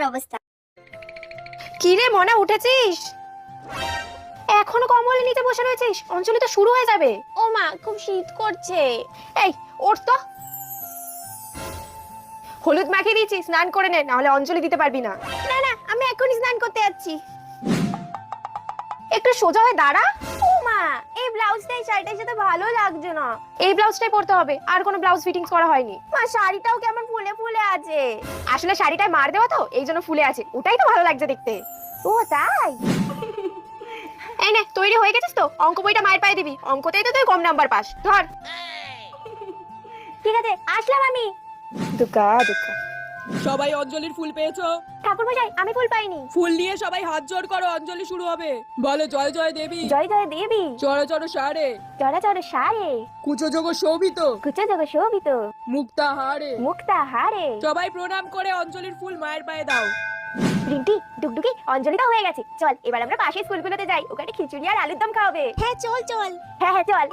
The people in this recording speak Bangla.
বাজে অবস্থা। কি রে মনে উঠেছিস? এখনো কম্বলের নিচে বসে রয়েছিস? অঞ্জলি তো শুরু হয়ে যাবে। ও মা, খুব শীত করছে। এই ওঠ তো, হলুদ মাখিয়ে দিয়েছি, স্নান করে নে, নাহলে অঞ্জলি দিতে পারবি না। না না, আমি এখনই স্নান করতে যাচ্ছি। একটু সোজা হয়ে দাঁড়া। ও মা, এই ব্লাউজটাই শাড়িটার সাথে ভালো লাগছে না। এই ব্লাউজটাই পরতে হবে, আর কোনো ব্লাউজ ফিটিংস করা হয়নি। মা, শাড়িটাও কেমন ফুলে ফুলে আছে। আসলে শাড়িটায় মার দেওয়া তো, এই জন্য ফুলে আছে, ওটাই তো ভালো লাগছে দেখতে। ও তাই? এই নে, তৈরি হয়ে গেছিস তো? অঙ্ক বইটা মায়ের পায়ে দিবি, অঙ্কতেই তো তুই কম নাম্বার পাস। ধর। ঠিক আছে, আসলাম আমি। দুকা দুকা। সবাই অঞ্জলির ফুল পেয়েছো? ঠাকুর মশাই, আমি ফুল পাইনি। ফুল নিয়ে সবাই হাত জোড় করো, অঞ্জলি শুরু হবে। বলো জয় জয় দেবী, জয় জয় দেবী, চড় চড় সারে, চড়া চড় সারে, কুচো যোগ শোভিত, কুচো জগ শোভিত, মুক্তা হারে। মুক্তা হারে। সবাই প্রণাম করে অঞ্জলির ফুল মায়ের পায়ে দাও। রিন্টি, ডুগডুগি, অঞ্জলি তো হয়ে গেছে। চল এবার আমরা পাশের স্কুলগুলোতে যাই, ওখানে খিচুড়ি আর আলুর দম খাওয়াবে। হ্যাঁ চল চল। হ্যাঁ হ্যাঁ চল।